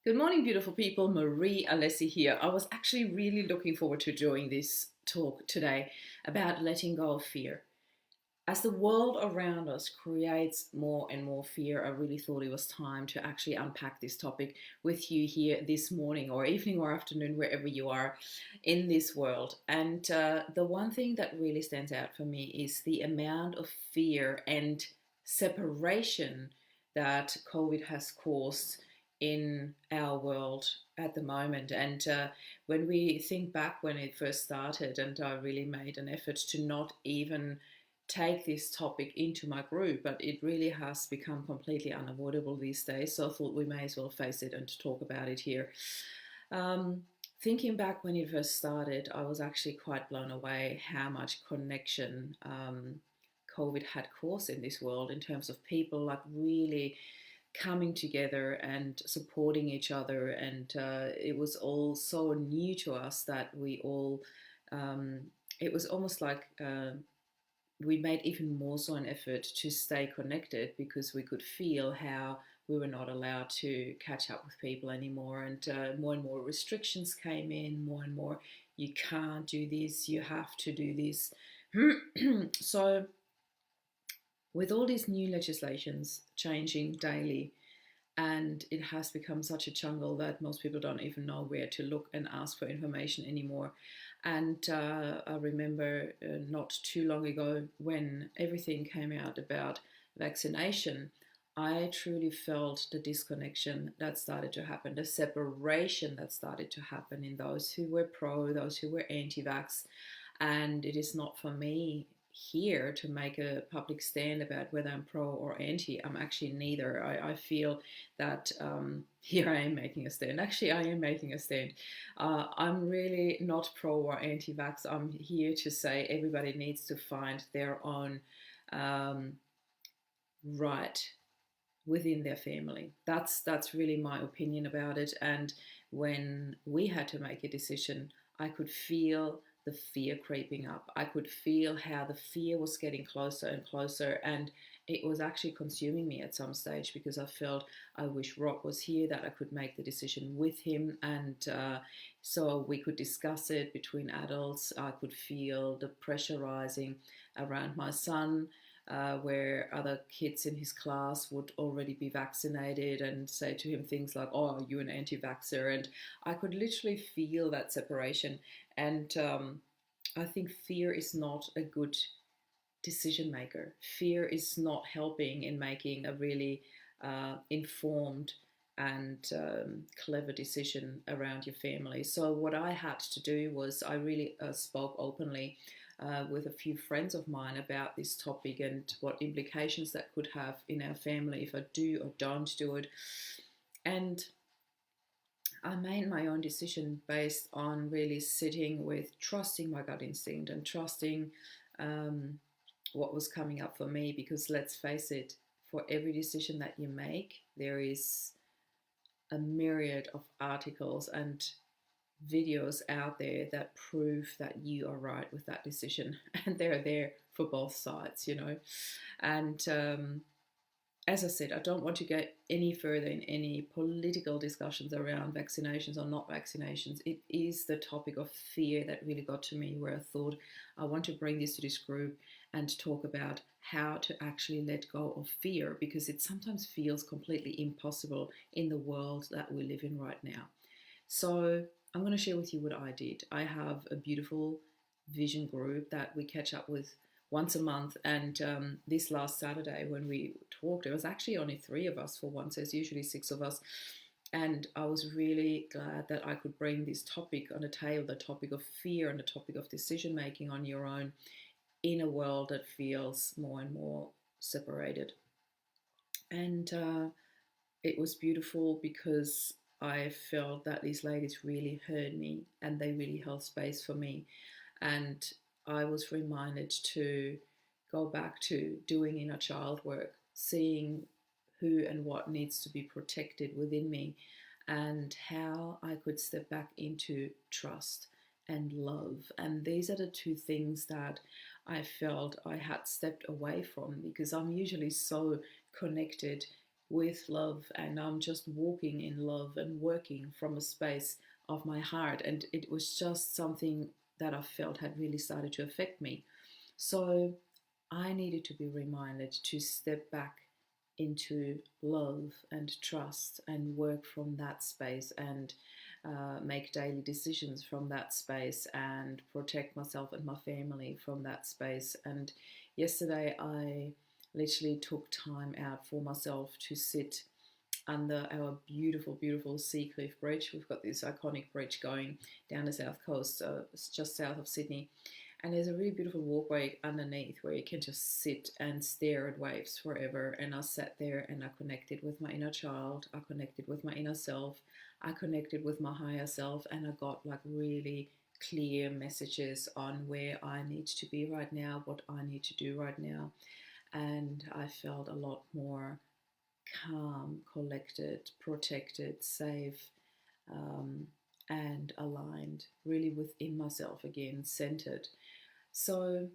Good morning, beautiful people. Marie Alessi here. I was actually really looking forward to doing this talk today about letting go of fear. As the world around us creates more and more fear, I really thought it was time to actually unpack this topic with you here this morning or evening or afternoon, wherever you are in this world. And the one thing that really stands out for me is the amount of fear and separation that COVID has caused in our world at the moment. And when we think back when it first started, and I really made an effort to not even take this topic into my group, but it really has become completely unavoidable these days. So I thought we may as well face it and talk about it here. Um, Thinking back when it first started, I was actually quite blown away how much connection COVID had caused in this world in terms of people like really coming together and supporting each other. And it was all so new to us that we all, it was almost like we made even more so an effort to stay connected because we could feel how we were not allowed to catch up with people anymore. And more restrictions came in, more and more, you can't do this, you have to do this. So, with all these new legislations changing daily, and it has become such a jungle that most people don't even know where to look and ask for information anymore. And I remember not too long ago when everything came out about vaccination, I truly felt the disconnection that started to happen, the separation that started to happen in those who were pro, those who were anti vax. And it is not for me here to make a public stand about whether I'm pro or anti. I'm actually neither. I feel that here I am making a stand. Actually, I am making a stand. I'm really not pro or anti vax. I'm here to say everybody needs to find their own um, right within their family. That's really my opinion about it. And when we had to make a decision, I could feel the fear creeping up. I could feel how the fear was getting closer and closer, and it was actually consuming me at some stage because I felt I wish Rob was here, that I could make the decision with him, and so we could discuss it between adults. I could feel the pressure rising around my son, where other kids in his class would already be vaccinated and say to him things like, "Oh, you're an anti-vaxxer," and I could literally feel that separation. And I think fear is not a good decision maker. Fear is not helping in making a really informed and clever decision around your family. So what I had to do was I really spoke openly with a few friends of mine about this topic and what implications that could have in our family if I do or don't do it. And I made my own decision based on really sitting with trusting my gut instinct and trusting um, what was coming up for me. Because let's face it, for every decision that you make, there is a myriad of articles and videos out there that prove that you are right with that decision, and they're there for both sides, you know. And as I said, I don't want to get any further in any political discussions around vaccinations or not vaccinations. It is the topic of fear that really got to me, where I thought I want to bring this to this group and talk about how to actually let go of fear, because it sometimes feels completely impossible in the world that we live in right now. So I'm going to share with you what I did. I have a beautiful vision group that we catch up with once a month. And this last Saturday, when we talked, there was actually only three of us for once. There's usually six of us. And I was really glad that I could bring this topic on the table, the topic of fear and the topic of decision making on your own in a world that feels more and more separated. And it was beautiful because I felt that these ladies really heard me and they really held space for me. And I was reminded to go back to doing inner child work, seeing who and what needs to be protected within me, and how I could step back into trust and love. And these are the two things that I felt I had stepped away from, because I'm usually so connected with love, and I'm just walking in love and working from a space of my heart. And it was just something that I felt had really started to affect me. So I needed to be reminded to step back into love and trust and work from that space, and make daily decisions from that space, and protect myself and my family from that space. And yesterday, I literally took time out for myself to sit under our beautiful, beautiful Seacliff Bridge. We've got this iconic bridge going down the south coast, just south of Sydney. And there's a really beautiful walkway underneath where you can just sit and stare at waves forever. And I sat there and I connected with my inner child. I connected with my inner self. I connected with my higher self. And I got like really clear messages on where I need to be right now, what I need to do right now. And I felt a lot more calm, collected, protected, safe, um, and aligned, really within myself again, centered. So,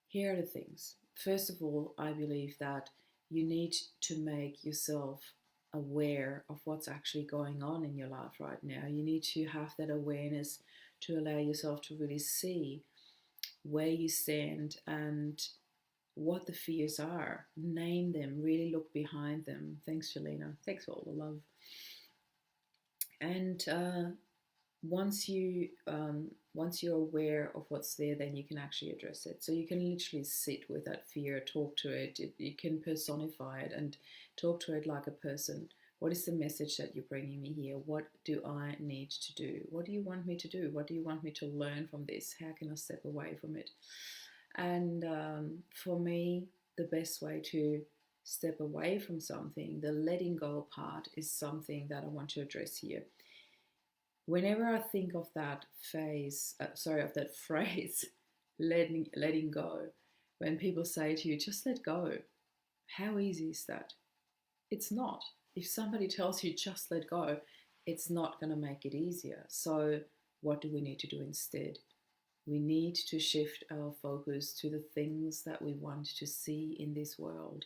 here are the things. First of all, I believe that you need to make yourself aware of what's actually going on in your life right now. You need to have that awareness to allow yourself to really see where you stand and what the fears are. Name them, really look behind them. Thanks, Shalina. Thanks for all the love. And once you're aware of what's there, then you can actually address it. So you can literally sit with that fear, talk to it. You can personify it and talk to it like a person. What is the message that you're bringing me here? What do I need to do? What do you want me to do? What do you want me to learn from this? How can I step away from it? And for me, the best way to step away from something, the letting go part, is something that I want to address here. Whenever I think of that of that phrase, letting go, when people say to you, just let go, how easy is that? It's not. If somebody tells you just let go, it's not going to make it easier. So, what do we need to do instead? We need to shift our focus to the things that we want to see in this world.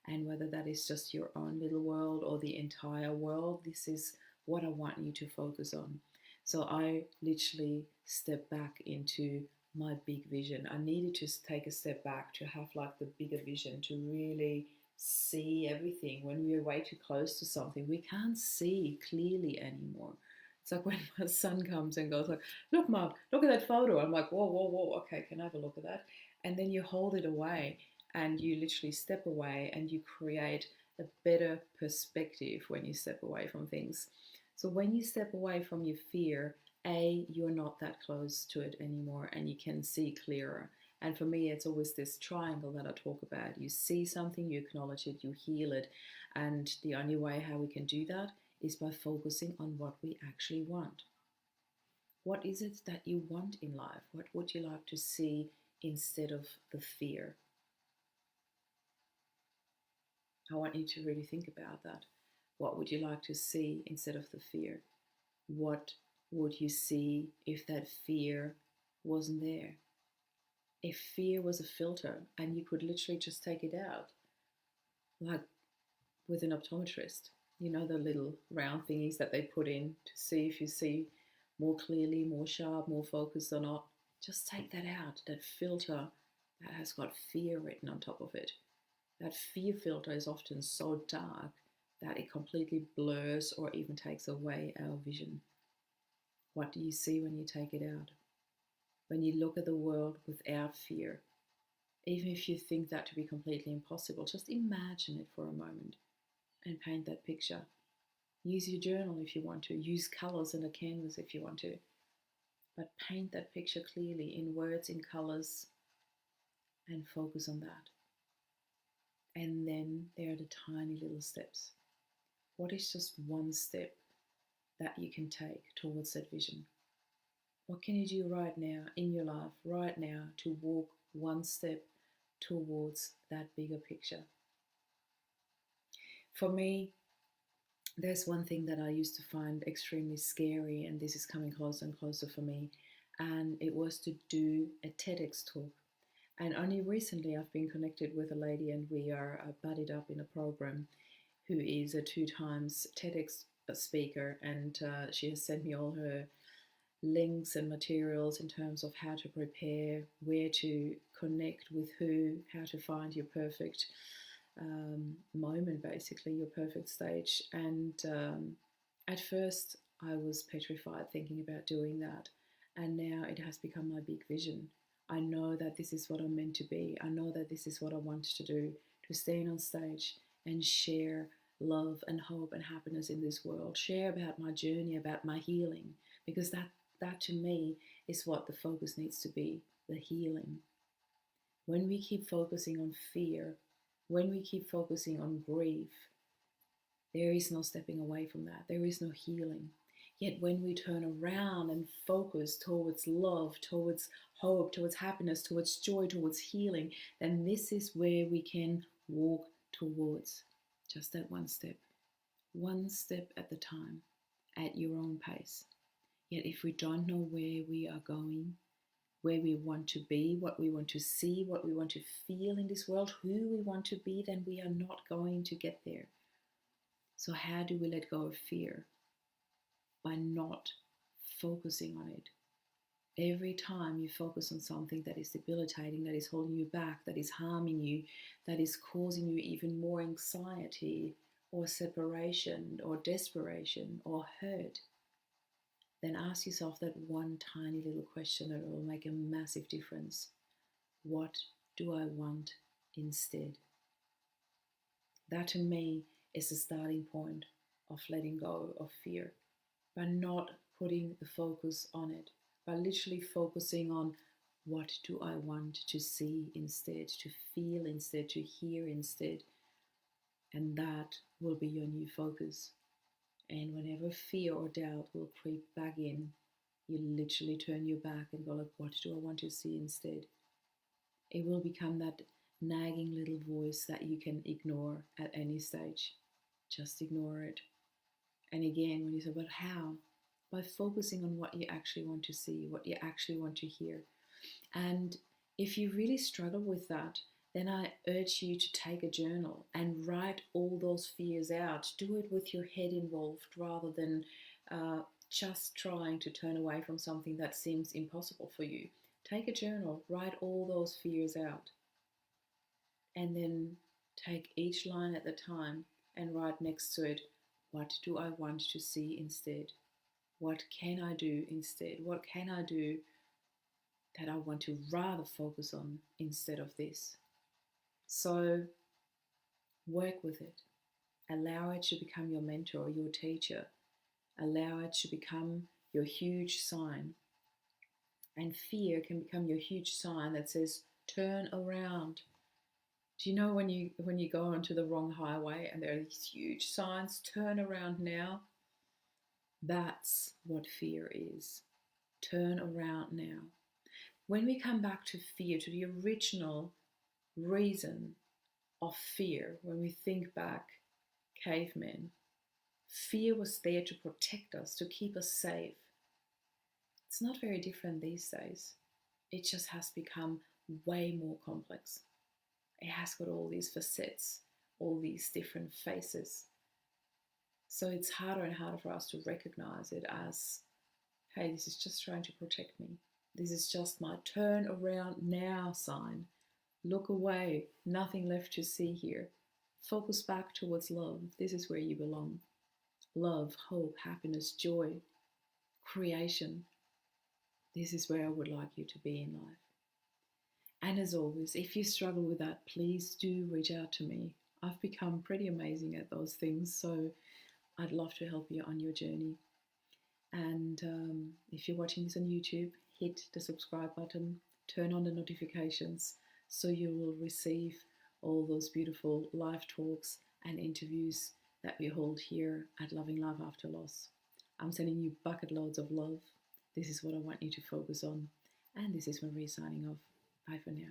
And whether that is just your own little world or the entire world, this is what I want you to focus on. So I literally stepped back into my big vision. I needed to take a step back to have like the bigger vision, to really see everything. When we're way too close to something, we can't see clearly anymore. It's like when my son comes and goes like, look, Mom, look at that photo. I'm like, whoa, whoa, whoa, okay, can I have a look at that? And then you hold it away and you literally step away and you create a better perspective when you step away from things. So when you step away from your fear, you're not that close to it anymore and you can see clearer. And for me, it's always this triangle that I talk about. You see something, you acknowledge it, you heal it. And the only way how we can do that is by focusing on what we actually want. What is it that you want in life? What would you like to see instead of the fear? I want you to really think about that. What would you like to see instead of the fear? What would you see if that fear wasn't there? If fear was a filter and you could literally just take it out, like with an optometrist, you know, the little round thingies that they put in to see if you see more clearly, more sharp, more focused or not. Just take that out, that filter that has got fear written on top of it. That fear filter is often so dark that it completely blurs or even takes away our vision. What do you see when you take it out? When you look at the world without fear, even if you think that to be completely impossible, just imagine it for a moment and paint that picture. Use your journal if you want to. Use colors and a canvas if you want to. But paint that picture clearly in words, in colors, and focus on that. And then there are the tiny little steps. What is just one step that you can take towards that vision? What can you do right now in your life, right now, to walk one step towards that bigger picture? For me, there's one thing that I used to find extremely scary, and this is coming closer and closer for me, and it was to do a TEDx talk. And only recently I've been connected with a lady and we are buddied up in a program who is a 2 times TEDx speaker, and she has sent me all her links and materials in terms of how to prepare, where to connect with who, how to find your perfect moment, basically, your perfect stage. And at first, I was petrified thinking about doing that. And now it has become my big vision. I know that this is what I'm meant to be. I know that this is what I want to do, to stand on stage and share love and hope and happiness in this world, share about my journey, about my healing, because that to me is what the focus needs to be, the healing. When we keep focusing on fear, when we keep focusing on grief, there is no stepping away from that. There is no healing. Yet when we turn around and focus towards love, towards hope, towards happiness, towards joy, towards healing, then this is where we can walk towards just that one step at the time, at your own pace. Yet if we don't know where we are going, where we want to be, what we want to see, what we want to feel in this world, who we want to be, then we are not going to get there. So how do we let go of fear? By not focusing on it. Every time you focus on something that is debilitating, that is holding you back, that is harming you, that is causing you even more anxiety or separation or desperation or hurt, then ask yourself that one tiny little question that will make a massive difference. What do I want instead? That to me is the starting point of letting go of fear, by not putting the focus on it, by literally focusing on what do I want to see instead, to feel instead, to hear instead. And that will be your new focus. And whenever fear or doubt will creep back in, you literally turn your back and go like, what do I want to see instead? It will become that nagging little voice that you can ignore at any stage. Just ignore it. And again, when you say, but how? By focusing on what you actually want to see, what you actually want to hear. And if you really struggle with that, then I urge you to take a journal and write all those fears out. Do it with your head involved rather than just trying to turn away from something that seems impossible for you. Take a journal, write all those fears out, and then take each line at a time and write next to it, what do I want to see instead? What can I do instead? What can I do that I want to rather focus on instead of this? So work with it. Allow it to become your mentor, your teacher. Allow it to become your huge sign. And fear can become your huge sign that says, turn around. Do you know when you go onto the wrong highway and there are these huge signs, turn around now? That's what fear is. Turn around now. When we come back to fear, to the original reason of fear, when we think back, cavemen, fear was there to protect us, to keep us safe. It's not very different these days. It just has become way more complex. It has got all these facets, all these different faces. So it's harder and harder for us to recognize it as, hey, this is just trying to protect me. This is just my turn around now sign. Look away, nothing left to see here. Focus back towards love. This is where you belong. Love, hope, happiness, joy, creation. This is where I would like you to be in life. And as always, if you struggle with that, please do reach out to me. I've become pretty amazing at those things, so I'd love to help you on your journey. And if you're watching this on YouTube, hit the subscribe button, turn on the notifications so you will receive all those beautiful live talks and interviews that we hold here at Loving Love After Loss. I'm sending you bucket loads of love. This is what I want you to focus on. And this is Marie signing off. Bye for now.